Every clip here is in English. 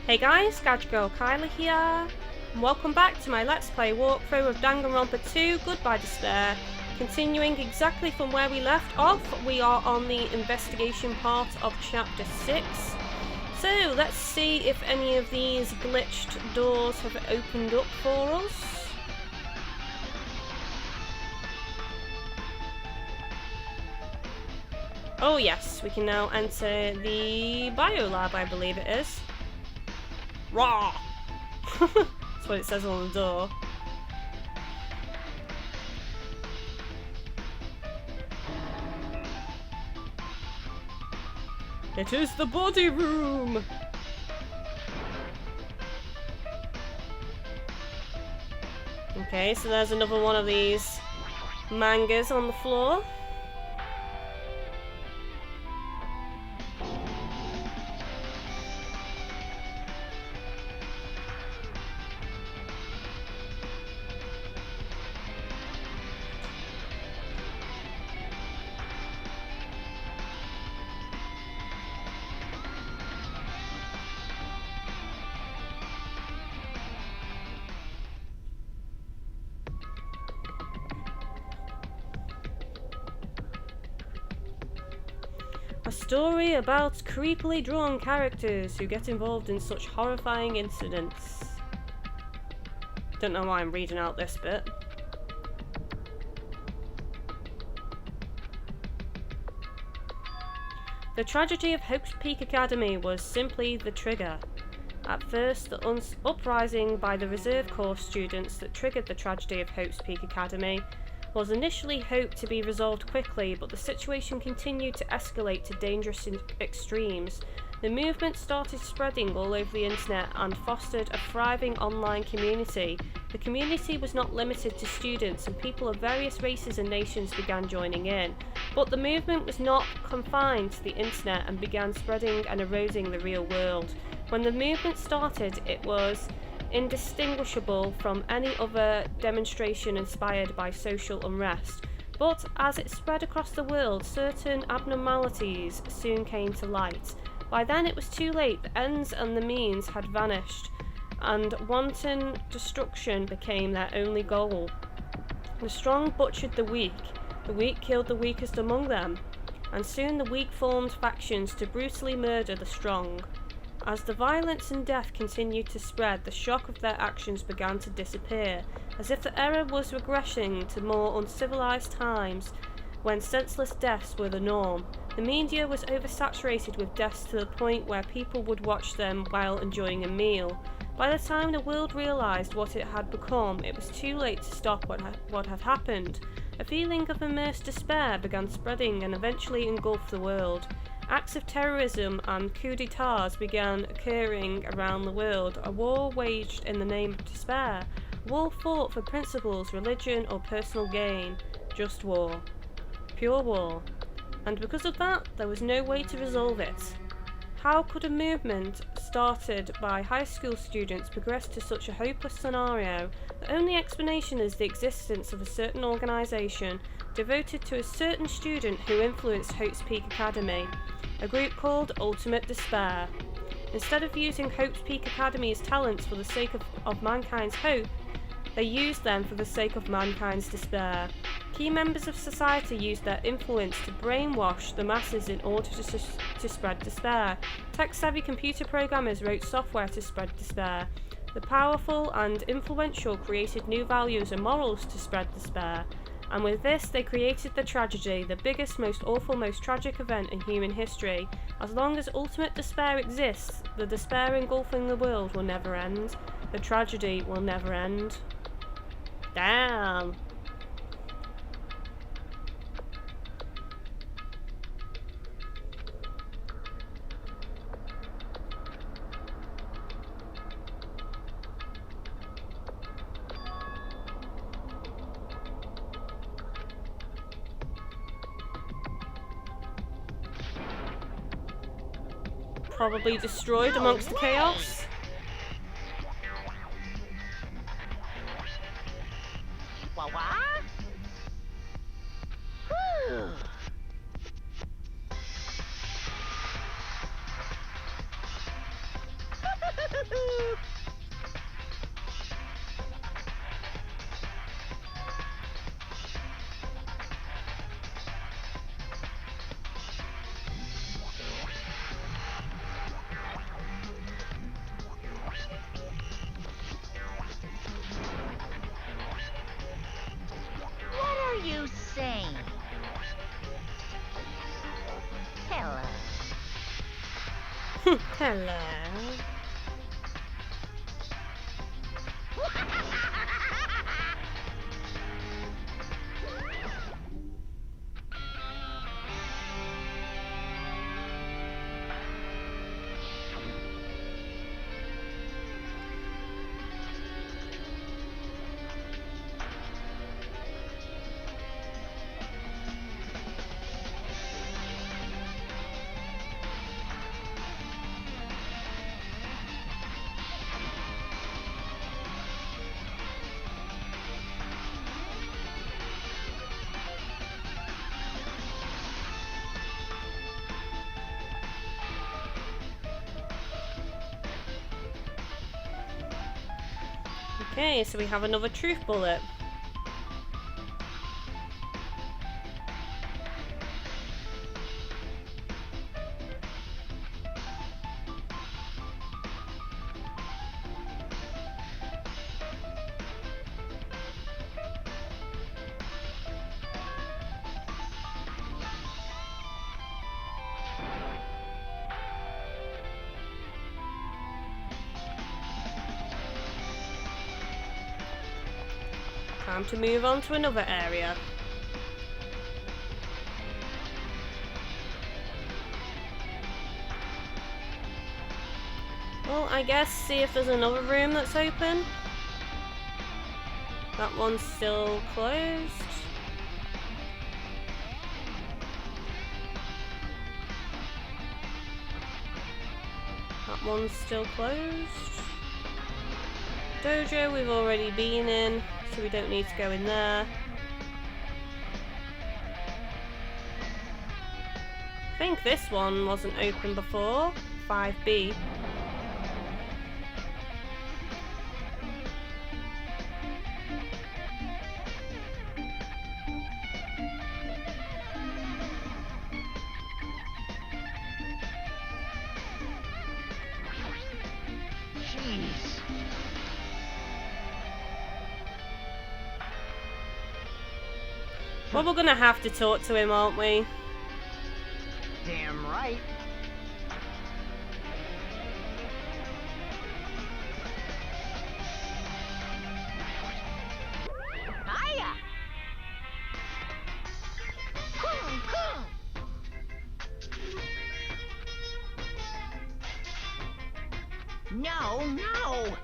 Hey guys, GadgetGirlKylie here, and welcome back to my Let's Play walkthrough of Danganronpa 2 Goodbye Despair. Continuing exactly from where we left off, we are on the investigation part of Chapter 6. So let's see if any of these glitched doors have opened up for us. Oh yes, we can now enter the biolab, I believe it is. Raw! That's what it says on the door. It is the body room! Okay, so there's another one of these mangas on the floor. A story about creepily drawn characters who get involved in such horrifying incidents. Don't know why I'm reading out this bit. The tragedy of Hope's Peak Academy was simply the trigger. At first, the uprising by the reserve corps students that triggered the tragedy of Hope's Peak Academy was initially hoped to be resolved quickly, but the situation continued to escalate to dangerous extremes. The movement started spreading all over the internet and fostered a thriving online community. The community was not limited to students, and people of various races and nations began joining in. But the movement was not confined to the internet and began spreading and eroding the real world. When the movement started, it was indistinguishable from any other demonstration inspired by social unrest. But as it spread across the world, certain abnormalities soon came to light. By then it was too late. The ends and the means had vanished, and wanton destruction became their only goal. The strong butchered the weak killed the weakest among them, and soon the weak formed factions to brutally murder the strong. As the violence and death continued to spread, the shock of their actions began to disappear, as if the era was regressing to more uncivilized times when senseless deaths were the norm. The media was oversaturated with deaths to the point where people would watch them while enjoying a meal. By the time the world realized what it had become, it was too late to stop what had happened. A feeling of immersed despair began spreading and eventually engulfed the world. Acts of terrorism and coups d'etats began occurring around the world, a war waged in the name of despair, a war fought for principles, religion or personal gain, just war. Pure war. And because of that, there was no way to resolve it. How could a movement started by high school students progress to such a hopeless scenario? The only explanation is the existence of a certain organisation devoted to a certain student who influenced Hope's Peak Academy, a group called Ultimate Despair. Instead of using Hope's Peak Academy's talents for the sake of mankind's hope, they used them for the sake of mankind's despair. Key members of society used their influence to brainwash the masses in order to spread despair. Tech-savvy computer programmers wrote software to spread despair. The powerful and influential created new values and morals to spread despair. And with this, they created the tragedy, the biggest, most awful, most tragic event in human history. As long as ultimate despair exists, the despair engulfing the world will never end. The tragedy will never end. Damn. Probably destroyed amongst the chaos. Hello. Okay, so we have another truth bullet. Time to move on to another area. Well, I guess see if there's another room that's open. That one's still closed. That one's still closed. Dojo we've already been in, so we don't need to go in there. I think this one wasn't open before. 5B. Well, we're gonna have to talk to him, aren't we? Damn right. Hiya. No, no.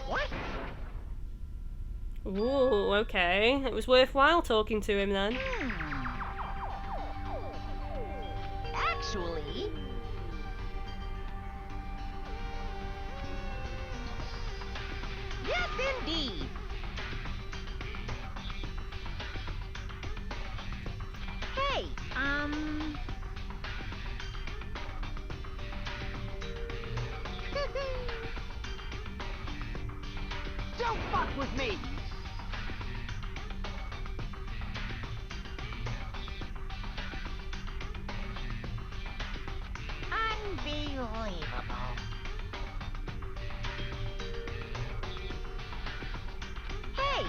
What? Ooh, okay. It was worthwhile talking to him then. Actually, yes, indeed. Hey, don't fuck with me. Unbelievable. Hey,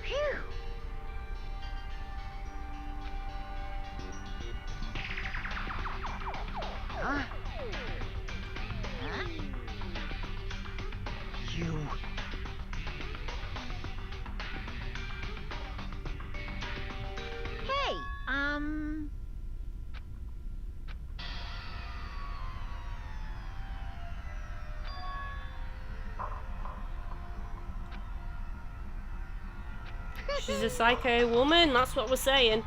phew. Huh? Huh? You. Hey, She's a psycho woman, that's what we're saying.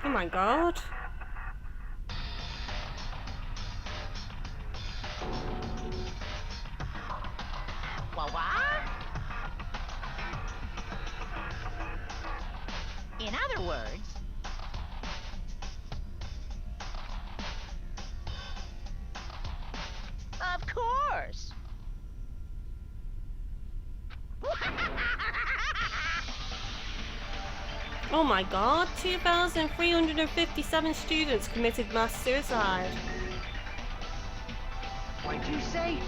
Oh my god. What? In other words, of course. Oh my god, 2,357 students committed mass suicide. What'd you say?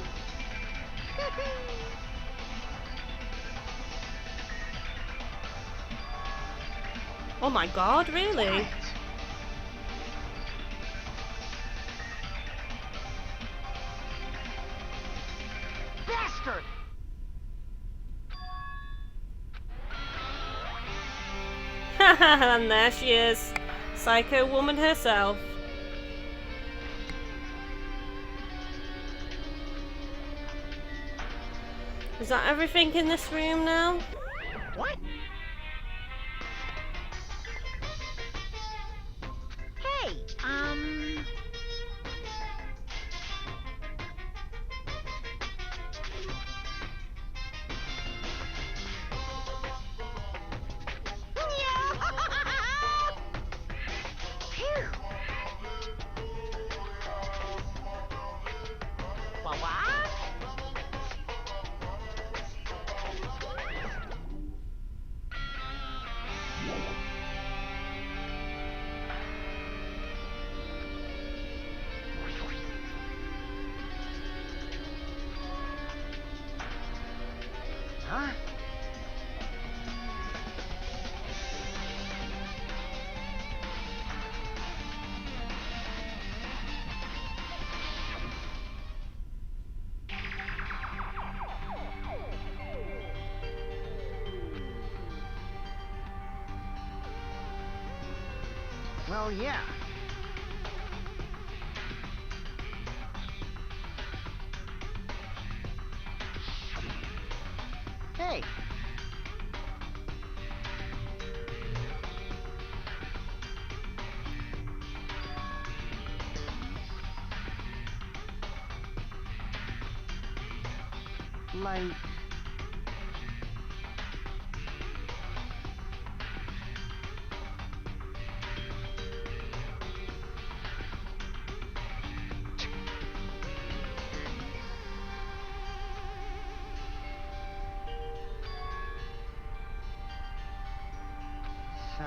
Oh my god, really? Bastard! And there she is, Psycho Woman herself. Is that everything in this room now? What? Hey, Phew. What? Huh? Well, yeah. Hey. Like... So...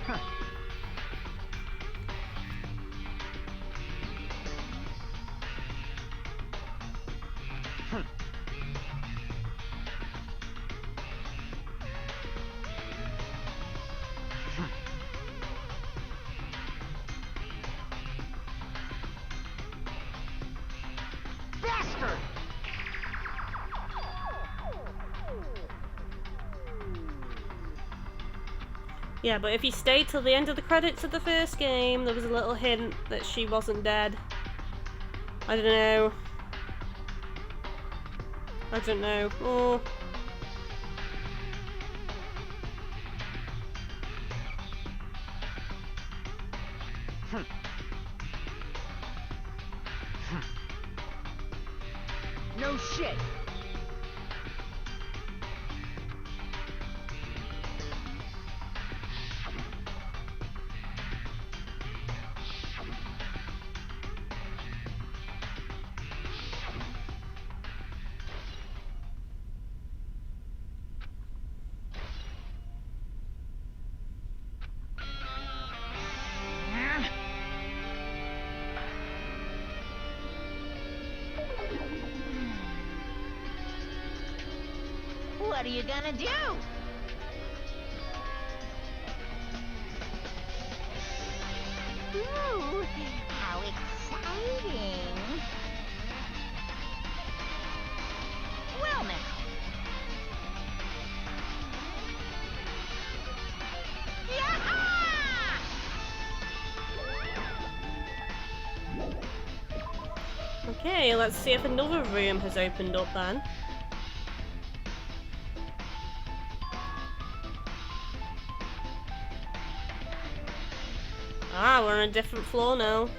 Huh. Bastard! Yeah, but if you stayed till the end of the credits of the first game, there was a little hint that she wasn't dead. I don't know. I don't know. Oh. No shit! What are you gonna do? Ooh, how exciting! Well now. Yaha! Okay, let's see if another room has opened up then. Ah, we're on a different floor now.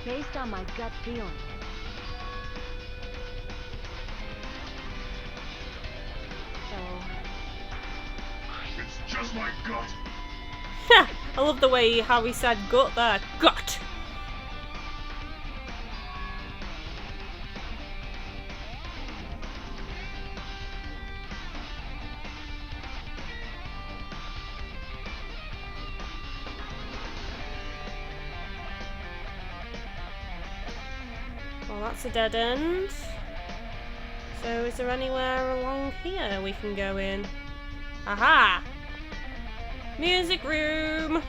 Based on my gut feeling. So, It's just my gut. I love the way how he said gut there. Gut! Well, that's a dead end. So is there anywhere along here we can go in? Aha! Music room!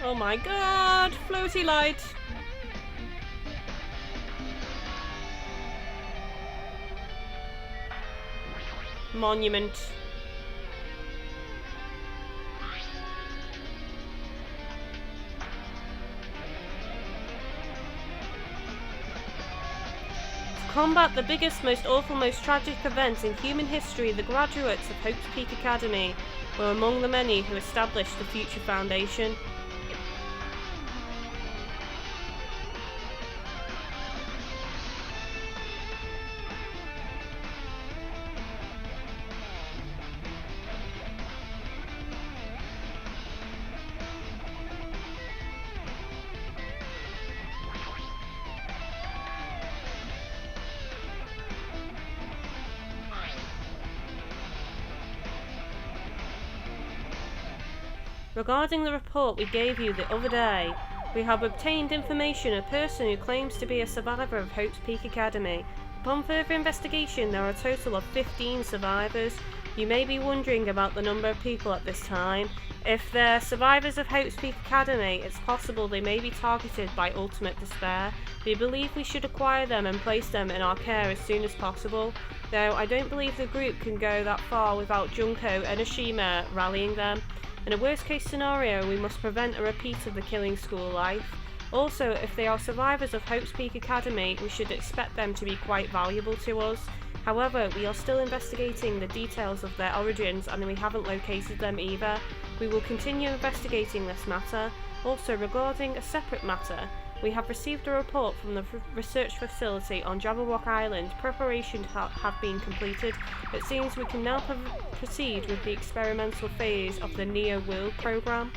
Oh my god! Floaty light! Monument. To combat the biggest, most awful, most tragic event in human history, the graduates of Hope's Peak Academy were among the many who established the future foundation. Regarding the report we gave you the other day, we have obtained information of a person who claims to be a survivor of Hope's Peak Academy. Upon further investigation, there are a total of 15 survivors. You may be wondering about the number of people at this time. If they're survivors of Hope's Peak Academy, it's possible they may be targeted by ultimate despair. We believe we should acquire them and place them in our care as soon as possible, though I don't believe the group can go that far without Junko and Ashima rallying them. In a worst case scenario, we must prevent a repeat of the killing school life. Also, if they are survivors of Hope's Peak Academy, we should expect them to be quite valuable to us. However, we are still investigating the details of their origins and we haven't located them either. We will continue investigating this matter. Also, regarding a separate matter, we have received a report from the research facility on Jabberwock Island. Preparations have been completed. It seems we can now proceed with the experimental phase of the Neo World program.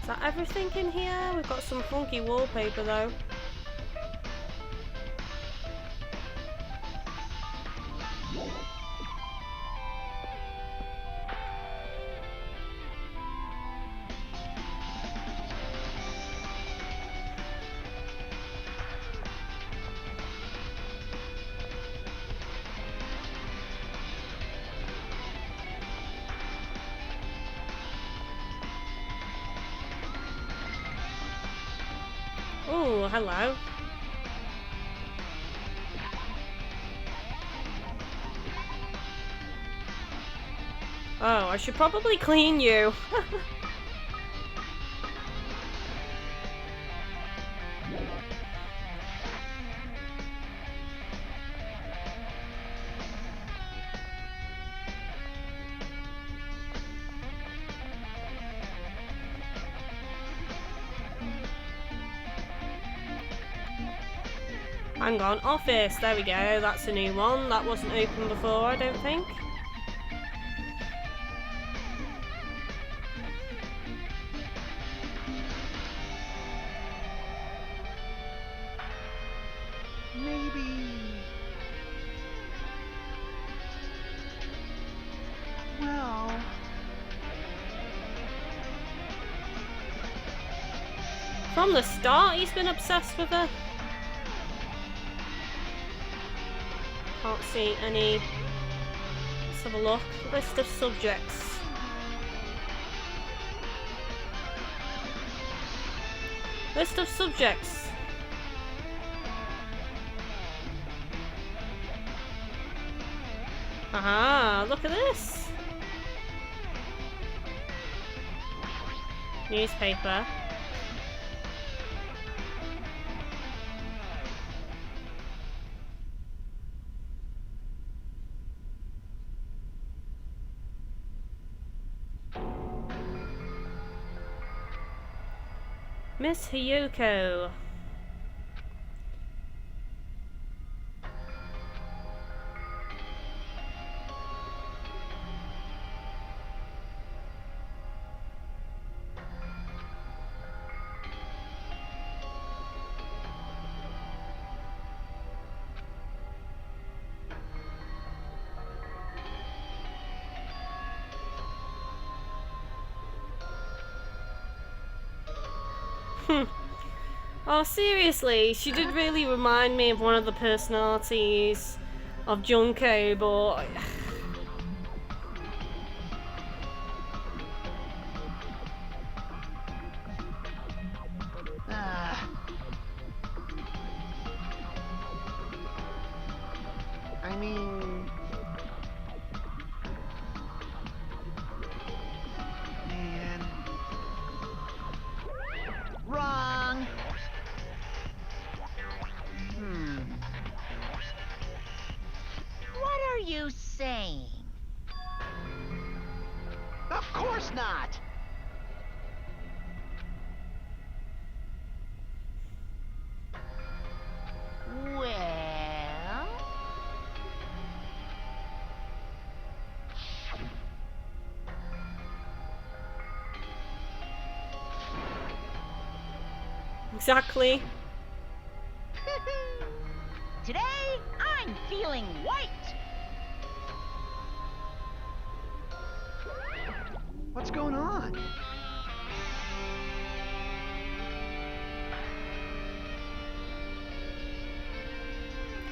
Is that everything in here? We've got some funky wallpaper though. Oh, hello. Oh, I should probably clean you. Hang on, office, there we go, that's a new one. That wasn't open before, I don't think. Maybe... Well... From the start, he's been obsessed with her. Can't see any. Let's have a look. List of subjects. List of subjects. Aha, look at this. Newspaper. Miss Hiyoko. Oh, seriously, she did really remind me of one of the personalities of Junko, but... I mean... Man... Wrong! What are you saying? Of course not! Well... Exactly. Today, I'm feeling white. What's going on?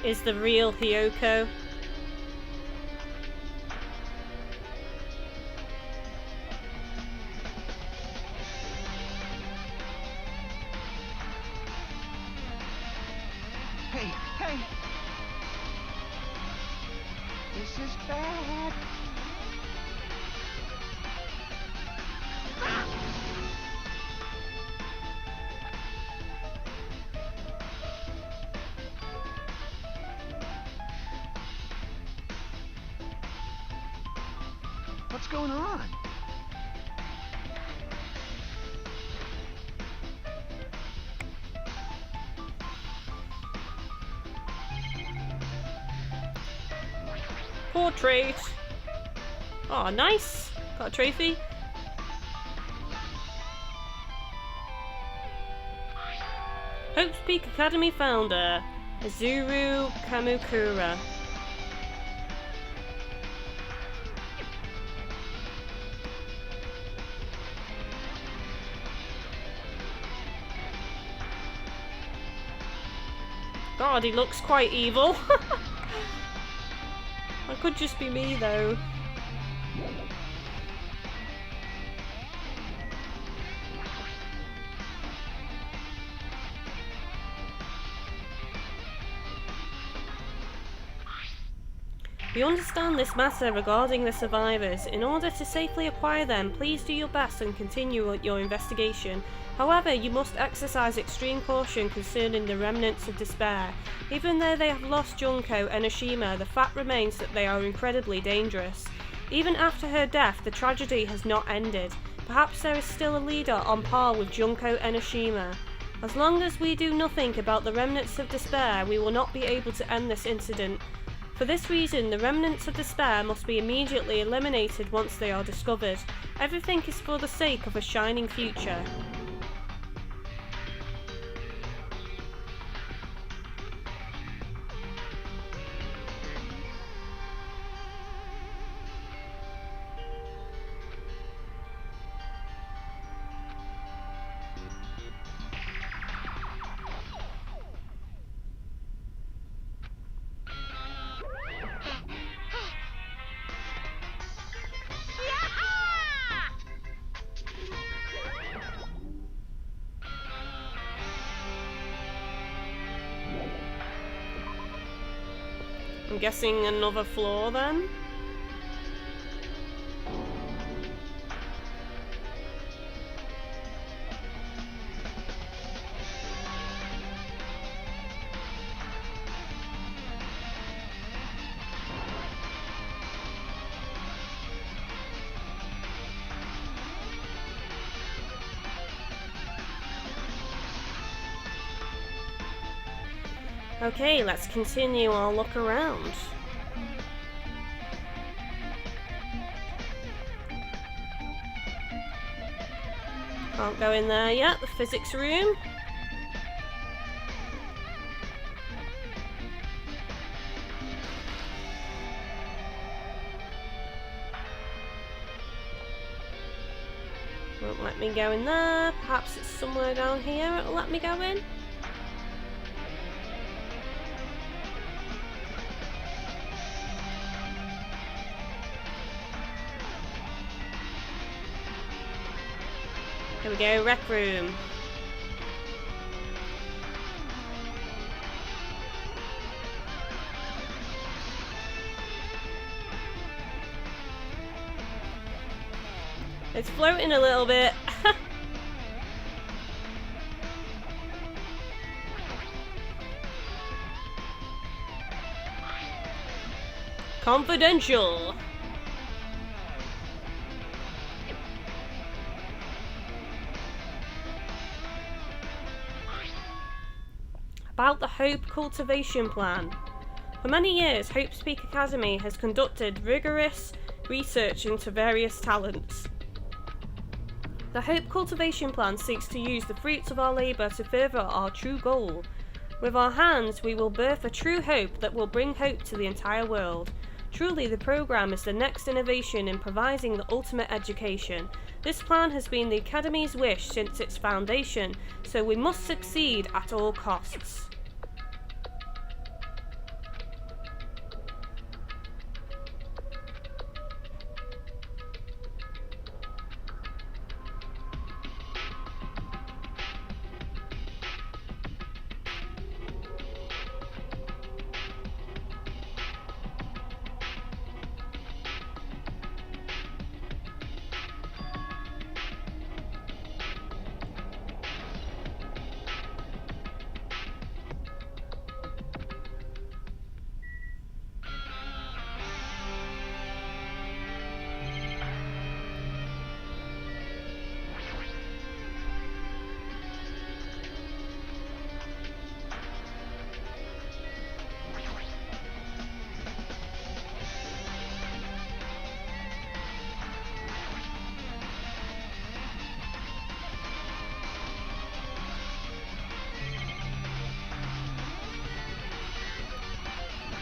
Is the real Hiyoko. Hey, hey! This is bad. What's going on? Portrait. Oh, nice. Got a trophy. Hope's Peak Academy founder, Azuru Kamukura. God, he looks quite evil. That could just be me, though. We understand this matter regarding the survivors. In order to safely acquire them, please do your best and continue your investigation. However, you must exercise extreme caution concerning the remnants of despair. Even though they have lost Junko and Ashima, the fact remains that they are incredibly dangerous. Even after her death, the tragedy has not ended. Perhaps there is still a leader on par with Junko and Ashima. As long as we do nothing about the remnants of despair, we will not be able to end this incident. For this reason, the remnants of despair must be immediately eliminated once they are discovered. Everything is for the sake of a shining future. I'm guessing another floor then? Okay, let's continue our look around. Can't go in there yet, the physics room. Won't let me go in there. Perhaps it's somewhere down here it'll let me go in. Here we go, rec room. It's floating a little bit. Confidential. About the Hope Cultivation Plan. For many years, Hope's Peak Academy has conducted rigorous research into various talents. The Hope Cultivation Plan seeks to use the fruits of our labour to further our true goal. With our hands, we will birth a true hope that will bring hope to the entire world. Truly, the programme is the next innovation in providing the ultimate education. This plan has been the Academy's wish since its foundation, so we must succeed at all costs.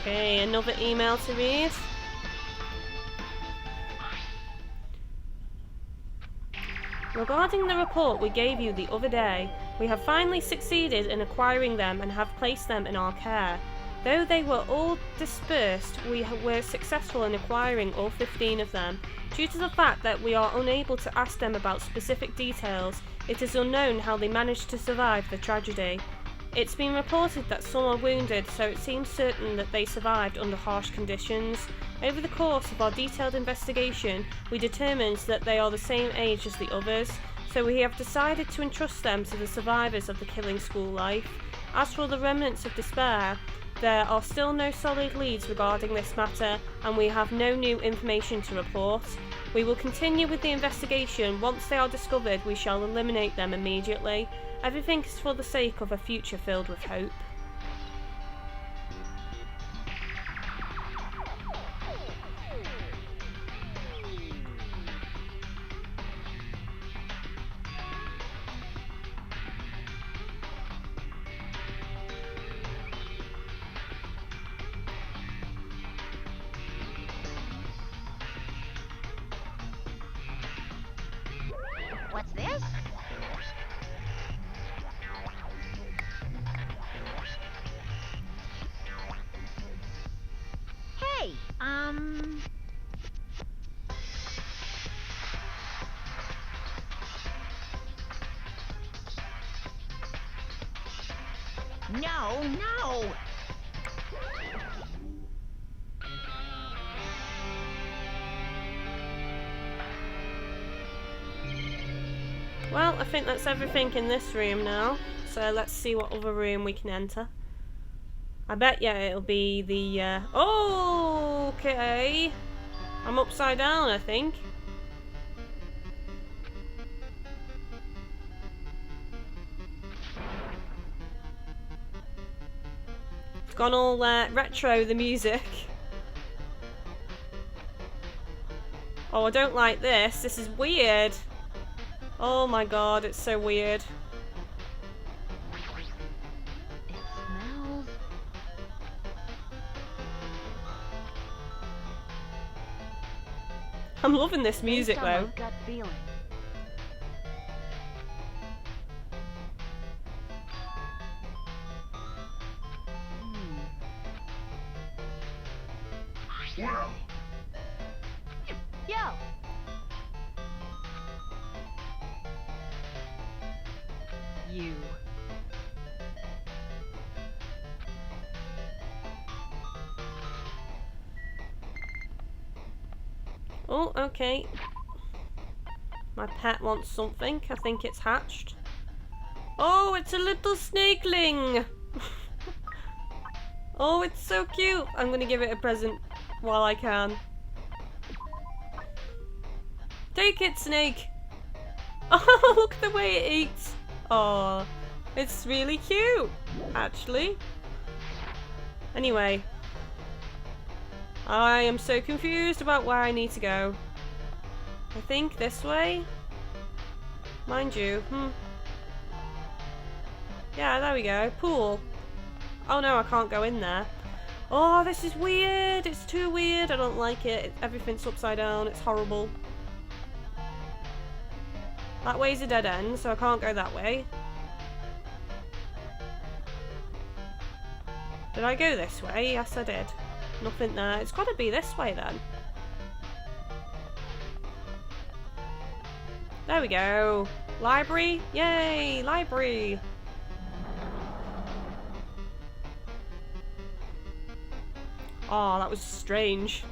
Okay, another email to read. Regarding the report we gave you the other day, we have finally succeeded in acquiring them and have placed them in our care. Though they were all dispersed, we were successful in acquiring all 15 of them. Due to the fact that we are unable to ask them about specific details, it is unknown how they managed to survive the tragedy. It's been reported that some are wounded, so it seems certain that they survived under harsh conditions. Over the course of our detailed investigation, we determined that they are the same age as the others, so we have decided to entrust them to the survivors of the killing school life. As for the remnants of despair, there are still no solid leads regarding this matter, and we have no new information to report. We will continue with the investigation. Once they are discovered, we shall eliminate them immediately. Everything is for the sake of a future filled with hope. What's this? Hey, No! Well, I think that's everything in this room now, so let's see what other room we can enter. I bet it'll be the, oh, okay. I'm upside down, I think. It's gone all retro, the music. Oh, I don't like this. This is weird. Oh my god, it's so weird. It smells. I'm loving this music Based on my though. gut feeling. Yo! You. Oh, okay. My pet wants something. I think it's hatched. Oh, it's a little snakeling! Oh, it's so cute! I'm gonna give it a present while I can. Take it, snake! Oh, look at the way it eats! Oh, it's really cute, actually. Anyway. I am so confused about where I need to go. I think this way? Mind you, Yeah, there we go. Pool. Oh no, I can't go in there. Oh, this is weird. It's too weird. I don't like it. Everything's upside down. It's horrible. That way's a dead end, so I can't go that way. Did I go this way? Yes, I did. Nothing there. It's got to be this way then. There we go. Library? Yay! Library! Oh, that was strange.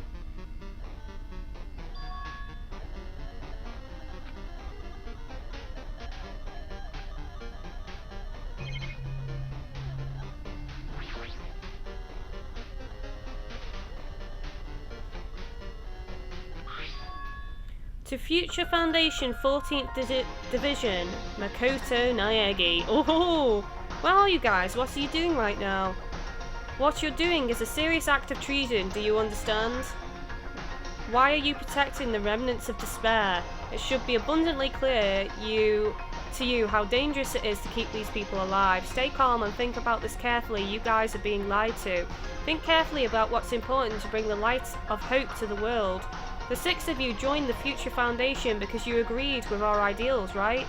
To Future Foundation 14th Division, Makoto Naegi. Oh, where are you guys? What are you doing right now? What you're doing is a serious act of treason, do you understand? Why are you protecting the remnants of despair? It should be abundantly clear to you how dangerous it is to keep these people alive. Stay calm and think about this carefully. You guys are being lied to. Think carefully about what's important to bring the light of hope to the world. The 6 of you joined the Future Foundation because you agreed with our ideals, right?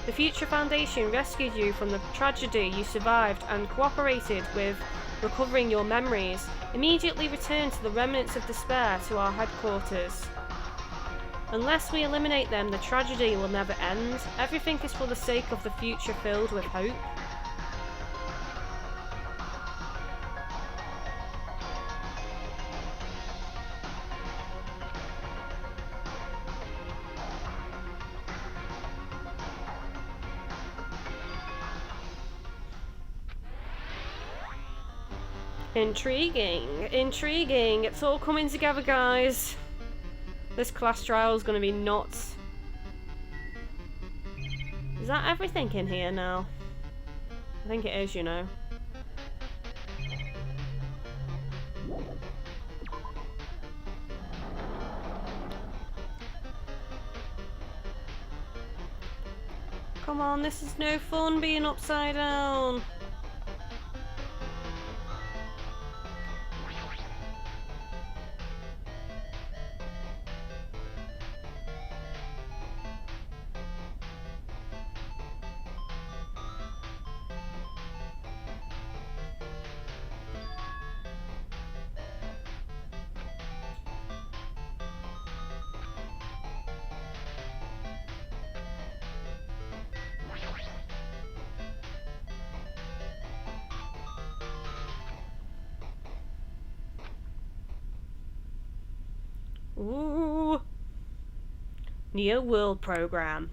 The Future Foundation rescued you from the tragedy you survived and cooperated with recovering your memories. Immediately return to the remnants of despair to our headquarters. Unless we eliminate them, the tragedy will never end. Everything is for the sake of the future filled with hope. Intriguing, intriguing. It's all coming together, guys. This class trial is going to be nuts. Is that everything in here now? I think it is, you know. Come on, this is no fun being upside down. Ooh. Neo World Program.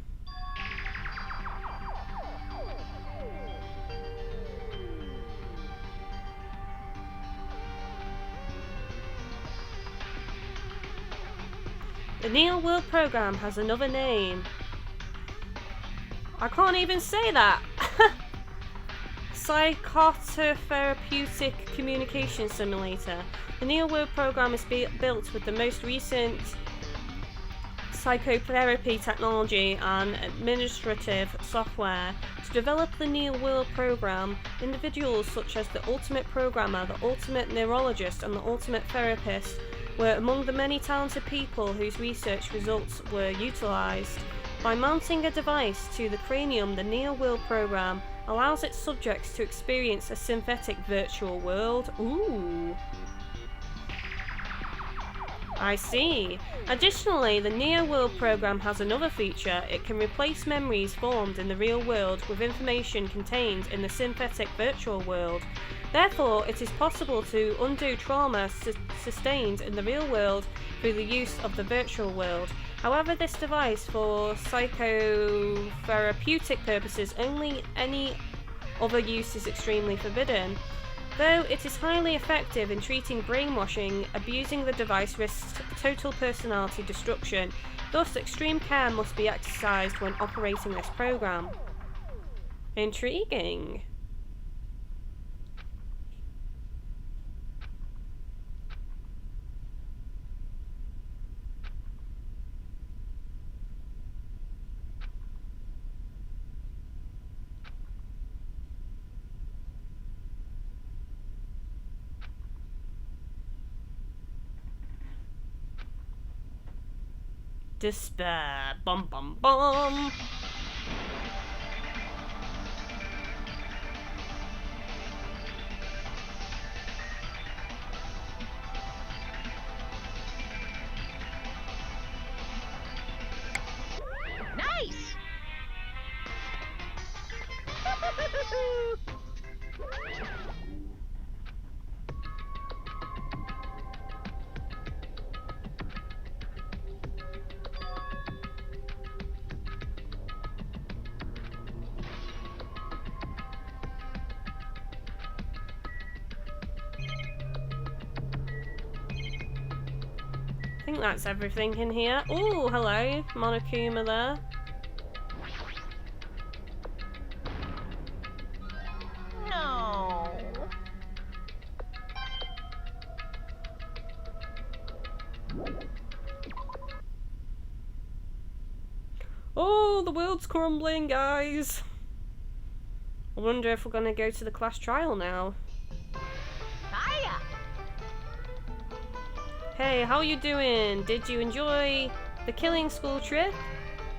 The Neo World Program has another name. I can't even say that. Psychotherapeutic Communication Simulator. The Neo World Program is built with the most recent psychotherapy technology and administrative software. To develop the Neo World Program, individuals such as the Ultimate Programmer, the Ultimate Neurologist, and the Ultimate Therapist were among the many talented people whose research results were utilized. By mounting a device to the cranium, the Neo World Program allows its subjects to experience a synthetic virtual world. Ooh. I see. Additionally, the Neo World Program has another feature. It can replace memories formed in the real world with information contained in the synthetic virtual world. Therefore, it is possible to undo trauma sustained in the real world through the use of the virtual world. However, this device for psychotherapeutic purposes only, any other use is extremely forbidden. Though it is highly effective in treating brainwashing, abusing the device risks total personality destruction. Thus, extreme care must be exercised when operating this program. Intriguing. Despair. Bum bum bum. Nice! I think that's everything in here. Oh, hello, Monokuma there. No. Oh, the world's crumbling, guys. I wonder if we're gonna go to the class trial now. Hiya! Hey, how you doing? Did you enjoy the killing school trip?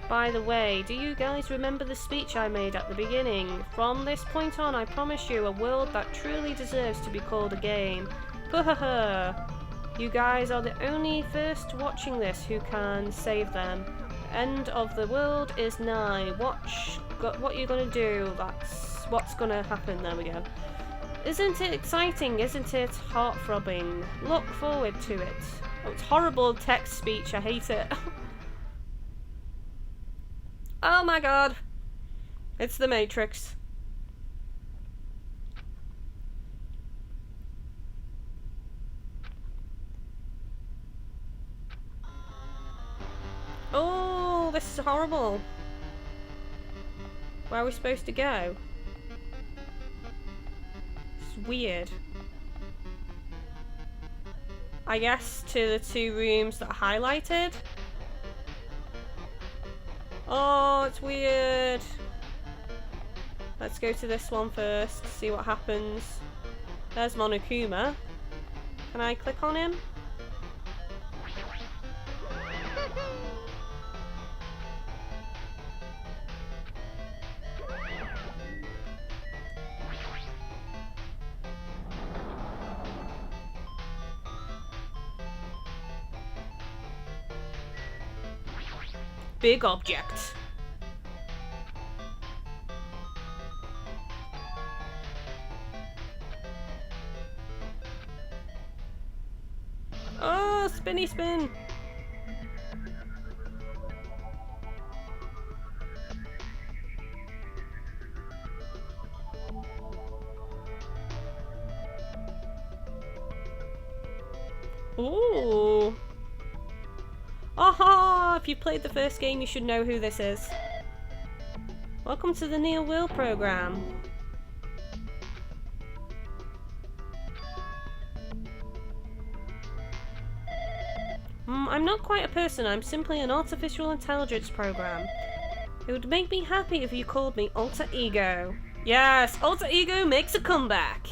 By the way, do you guys remember the speech I made at the beginning? From this point on, I promise you a world that truly deserves to be called a game. Puhaha! You guys are the only first watching this who can save them. End of the world is nigh. What you gonna do? That's what's gonna happen. There we go. Isn't it exciting? Isn't it heart-throbbing? Look forward to it. Oh, it's horrible text speech. I hate it. Oh my god. It's the Matrix. Oh, this is horrible. Where are we supposed to go? It's weird. I guess to the 2 rooms that are highlighted. Oh, it's weird. Let's go to this one first, see what happens. There's Monokuma. Can I click on him? Big object. Oh, spinny spin. Ooh. Aha! If you played the first game, you should know who this is. Welcome to the Near World program. I'm not quite a person, I'm simply an artificial intelligence program. It would make me happy if you called me Alter Ego. Yes, Alter Ego makes a comeback!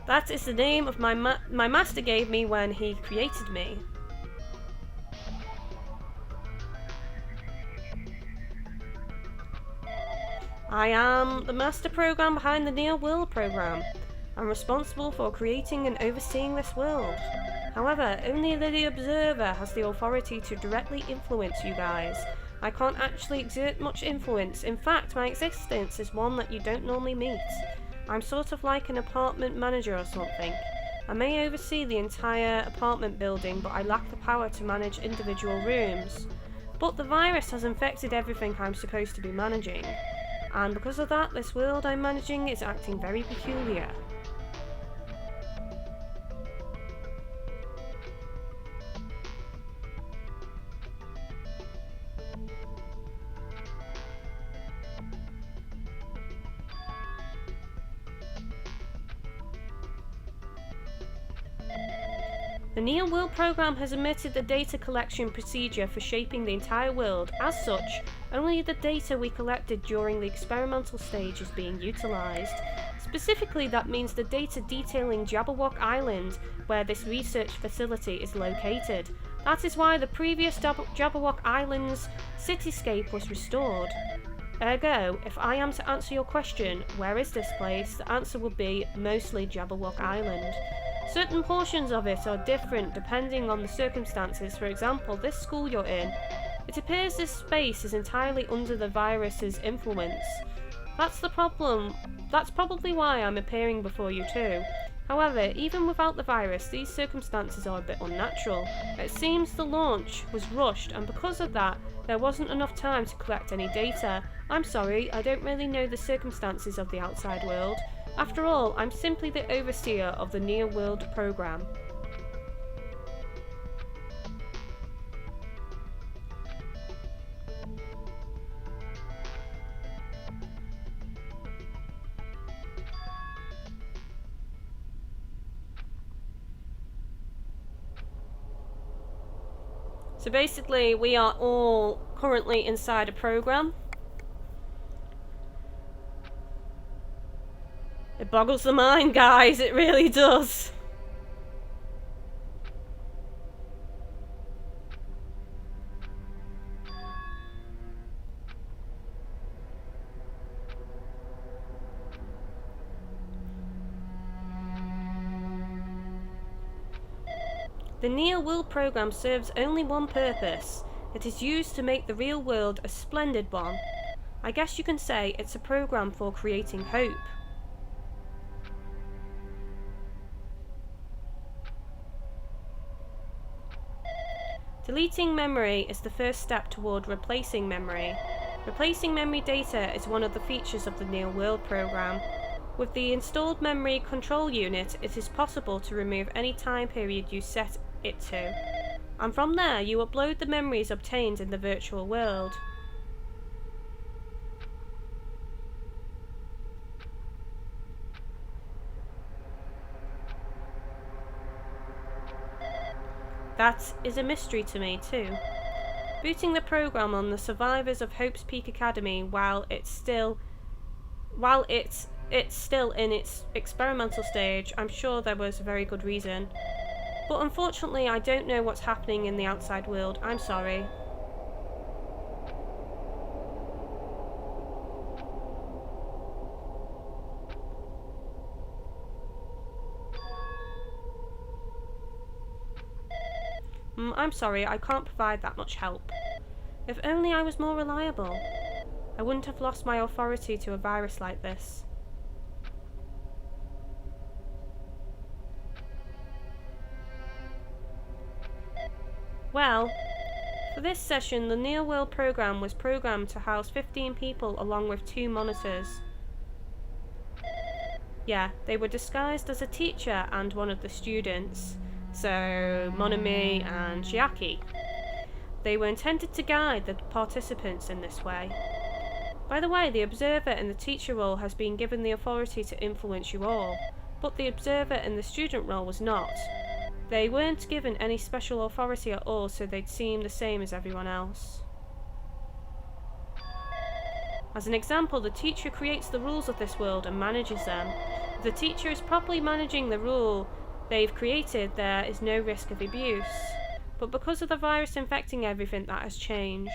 That is the name of my master gave me when he created me. I am the master program behind the Near World program. I'm responsible for creating and overseeing this world. However, only the observer has the authority to directly influence you guys. I can't actually exert much influence. In fact, my existence is one that you don't normally meet. I'm sort of like an apartment manager or something. I may oversee the entire apartment building, but I lack the power to manage individual rooms. But the virus has infected everything I'm supposed to be managing. And because of that, this world I'm managing is acting very peculiar. The Near World program has omitted the data collection procedure for shaping the entire world. As such, only the data we collected during the experimental stage is being utilised. Specifically, that means the data detailing Jabberwock Island, where this research facility is located. That is why the previous Jabberwock Island's cityscape was restored. Ergo, if I am to answer your question, where is this place, the answer would be mostly Jabberwock Island. Certain portions of it are different depending on the circumstances. For example, this school you're in. It appears this space is entirely under the virus's influence. That's the problem. That's probably why I'm appearing before you too. However, even without the virus, these circumstances are a bit unnatural. It seems the launch was rushed, and because of that, there wasn't enough time to collect any data. I'm sorry, I don't really know the circumstances of the outside world. After all, I'm simply the overseer of the Near World program. So basically, we are all currently inside a program. It boggles the mind, guys, it really does. The Near World program serves only one purpose. It is used to make the real world a splendid one. I guess you can say it's a program for creating hope. Deleting memory is the first step toward replacing memory. Replacing memory data is one of the features of the Near World program. With the installed memory control unit, it is possible to remove any time period you set it to. And from there, you upload the memories obtained in the virtual world. That is a mystery to me too. Booting the program on the survivors of Hope's Peak Academy while it's still in its experimental stage, I'm sure there was a very good reason. But unfortunately, I don't know what's happening in the outside world. I'm sorry. I'm sorry, I can't provide that much help. If only I was more reliable. I wouldn't have lost my authority to a virus like this. Well, for this session, the Near World program was programmed to house 15 people along with 2 monitors. Yeah, they were disguised as a teacher and one of the students, so Monami and Chiaki. They were intended to guide the participants in this way. By the way, the observer in the teacher role has been given the authority to influence you all, but the observer in the student role was not. They weren't given any special authority at all, so they'd seem the same as everyone else. As an example, the teacher creates the rules of this world and manages them. If the teacher is properly managing the rule they've created, there is no risk of abuse. But because of the virus infecting everything, that has changed.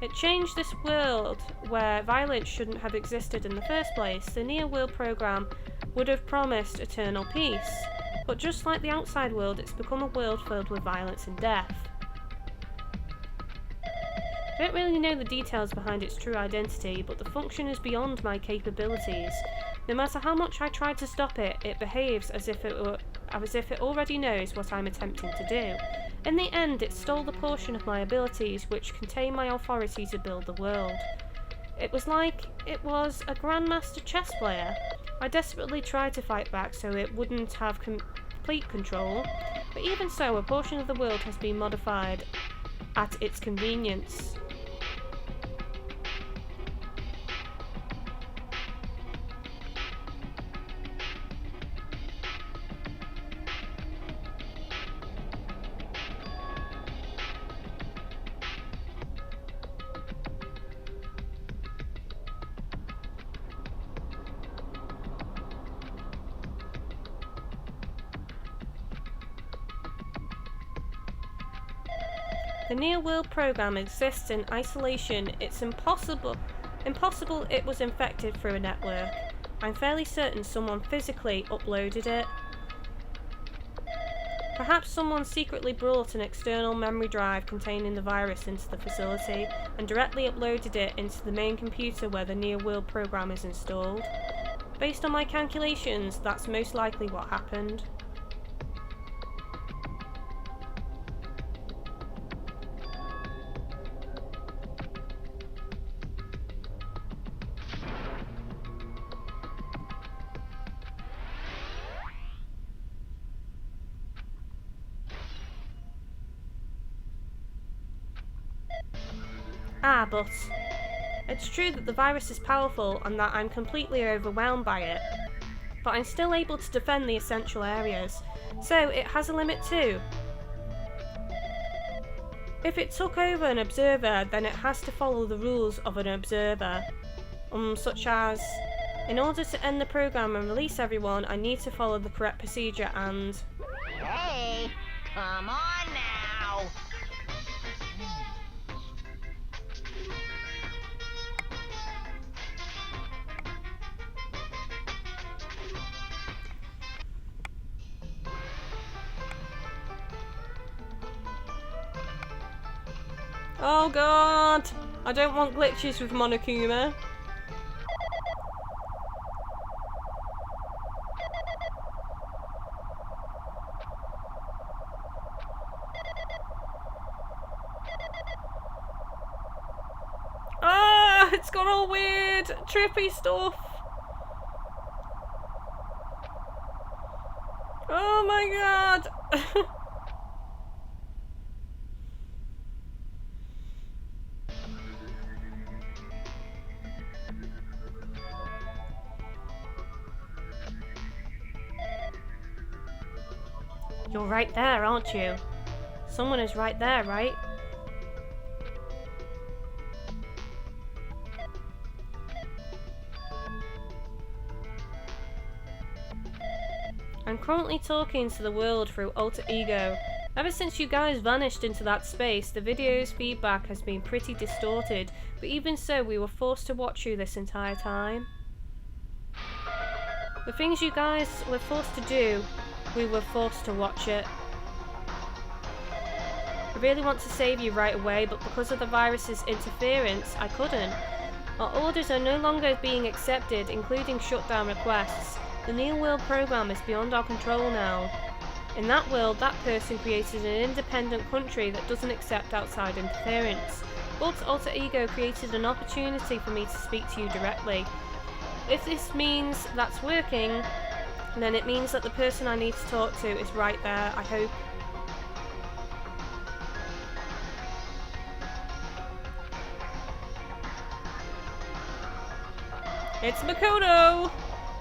It changed this world where violence shouldn't have existed in the first place. The Near World program would have promised eternal peace. But just like the outside world, it's become a world filled with violence and death. I don't really know the details behind its true identity, but the function is beyond my capabilities. No matter how much I try to stop it, it behaves as if it already knows what I'm attempting to do. In the end, it stole the portion of my abilities which contain my authority to build the world. It was like it was a grandmaster chess player. I desperately tried to fight back so it wouldn't have complete control, but even so, a portion of the world has been modified at its convenience. The Near World program exists in isolation. It's impossible it was infected through a network. I'm fairly certain someone physically uploaded it. Perhaps someone secretly brought an external memory drive containing the virus into the facility and directly uploaded it into the main computer where the Near World program is installed. Based on my calculations, that's most likely what happened. But it's true that the virus is powerful and that I'm completely overwhelmed by it. But I'm still able to defend the essential areas, so it has a limit too. If it took over an observer, then it has to follow the rules of an observer. Such as, in order to end the program and release everyone, I need to follow the correct procedure and... Hey, come on now. Oh god! I don't want glitches with Monokuma. Ah! It's got all weird, trippy stuff. Oh my god! You're right there, aren't you? Someone is right there, right? I'm currently talking to the world through alter ego. Ever since you guys vanished into that space, the video's feedback has been pretty distorted, but even so, we were forced to watch you this entire time. The things you guys were forced to do, we were forced to watch it. I really want to save you right away, but because of the virus's interference, I couldn't. Our orders are no longer being accepted, including shutdown requests. The Neil World program is beyond our control now. In that world, that person created an independent country that doesn't accept outside interference. But Alter Ego created an opportunity for me to speak to you directly. If this means that's working, then it means that the person I need to talk to is right there, I hope. It's Makoto!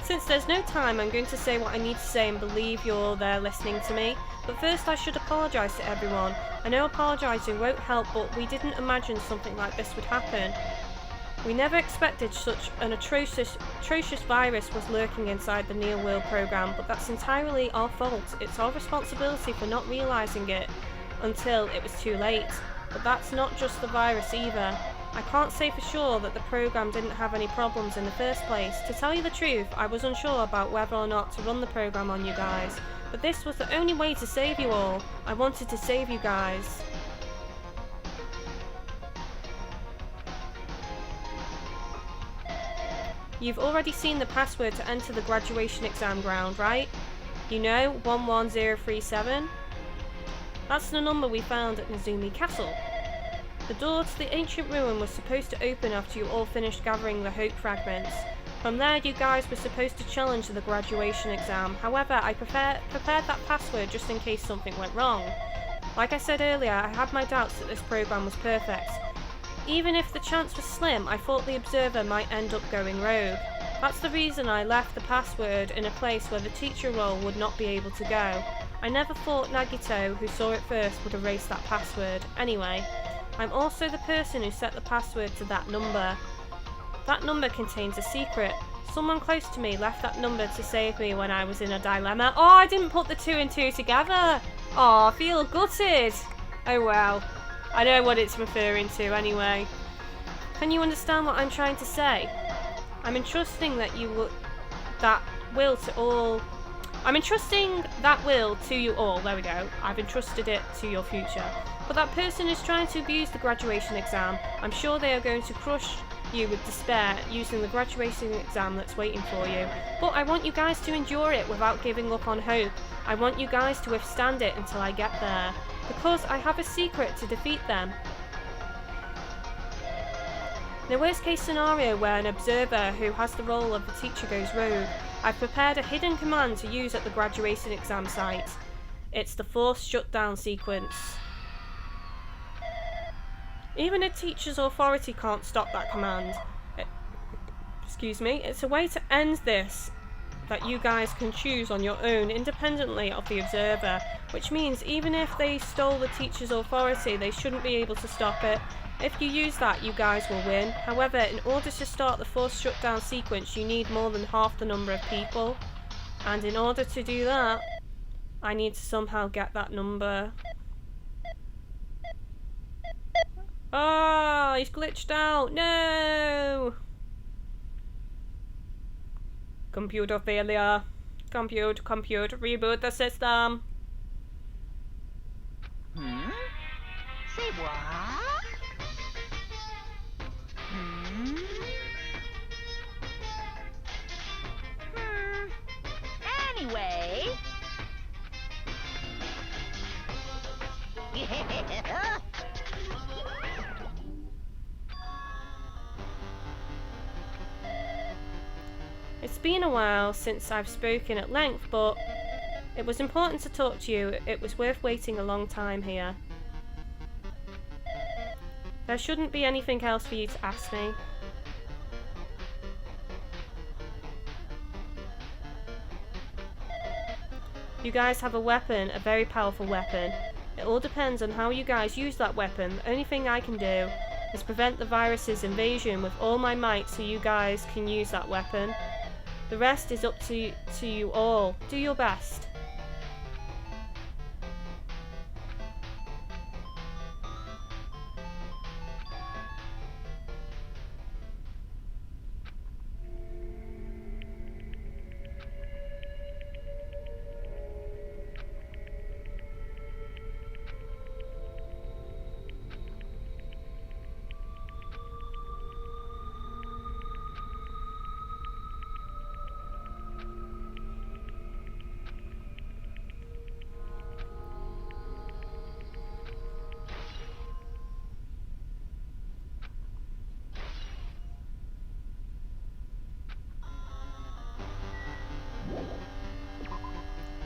Since there's no time, I'm going to say what I need to say and believe you're all there listening to me. But first I should apologise to everyone. I know apologising won't help, but we didn't imagine something like this would happen. We never expected such an atrocious virus was lurking inside the Neil World program, but that's entirely our fault. It's our responsibility for not realising it until it was too late. But that's not just the virus either. I can't say for sure that the program didn't have any problems in the first place. To tell you the truth, I was unsure about whether or not to run the program on you guys. But this was the only way to save you all. I wanted to save you guys. You've already seen the password to enter the graduation exam ground, right? You know, 11037? That's the number we found at Nezumi Castle. The door to the ancient ruin was supposed to open after you all finished gathering the Hope fragments. From there, you guys were supposed to challenge the graduation exam. However, I prepared that password just in case something went wrong. Like I said earlier, I had my doubts that this program was perfect. Even if the chance was slim, I thought the observer might end up going rogue. That's the reason I left the password in a place where the teacher role would not be able to go. I never thought Nagito, who saw it first, would erase that password. Anyway, I'm also the person who set the password to that number. That number contains a secret. Someone close to me left that number to save me when I was in a dilemma. Oh, I didn't put the 2 and 2 together. Oh, I feel gutted. Oh well. I know what it's referring to anyway. Can you understand what I'm trying to say? I'm entrusting that will to all. I'm entrusting that will to you all. There we go. I've entrusted it to your future. But that person is trying to abuse the graduation exam. I'm sure they are going to crush you with despair using the graduation exam that's waiting for you. But I want you guys to endure it without giving up on hope. I want you guys to withstand it until I get there. Because I have a secret to defeat them. In a worst case scenario where an observer who has the role of the teacher goes rogue, I've prepared a hidden command to use at the graduation exam site. It's the forced shutdown sequence. Even a teacher's authority can't stop that command. Excuse me, it's a way to end this that you guys can choose on your own independently of the observer, which means even if they stole the teacher's authority, they shouldn't be able to stop it. If you use that, you guys will win. However, in order to start the forced shutdown sequence, you need more than half the number of people. And in order to do that, I need to somehow get that number. Oh, he's glitched out. No! Computer failure. Compute, reboot the system. Say what? Anyway. It's been a while since I've spoken at length, but it was important to talk to you. It was worth waiting a long time here. There shouldn't be anything else for you to ask me. You guys have a weapon, a very powerful weapon. It all depends on how you guys use that weapon. The only thing I can do is prevent the virus's invasion with all my might so you guys can use that weapon. The rest is up to you all. Do your best.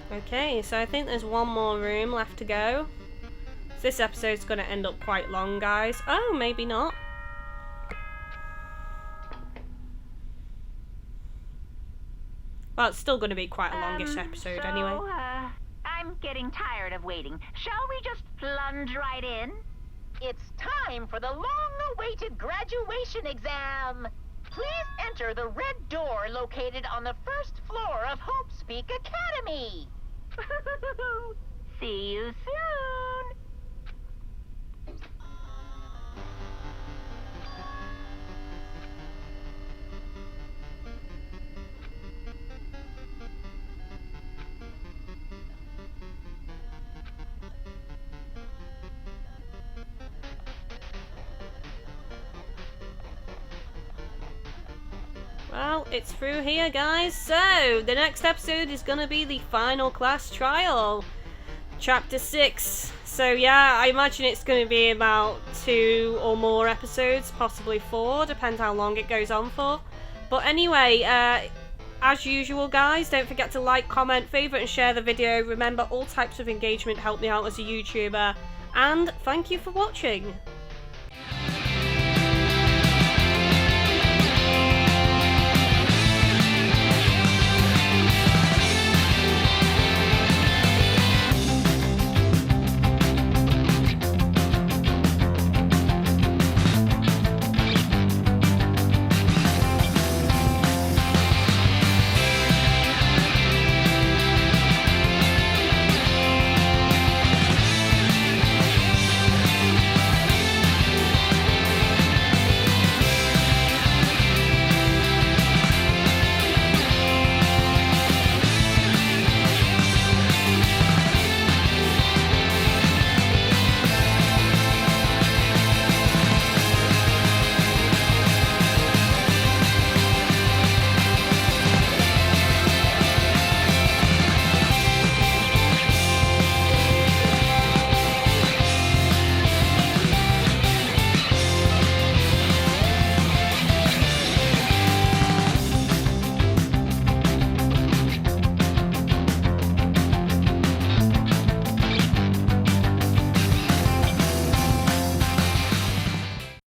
Okay, so I think there's one more room left to go. So this episode's going to end up quite long, guys. Oh, maybe not. Well, it's still going to be quite a longish episode anyway. I'm getting tired of waiting. Shall we just plunge right in? It's time for the long-awaited graduation exam. Please enter the red door located on the first floor of Hope Speak Academy. See you soon. Well, it's through here, guys. So, the next episode is going to be the final class trial. Chapter 6. So, yeah, I imagine it's going to be about 2 or more episodes, possibly 4, depends how long it goes on for. But anyway, as usual, guys, don't forget to like, comment, favourite and share the video. Remember, all types of engagement help me out as a YouTuber. And thank you for watching.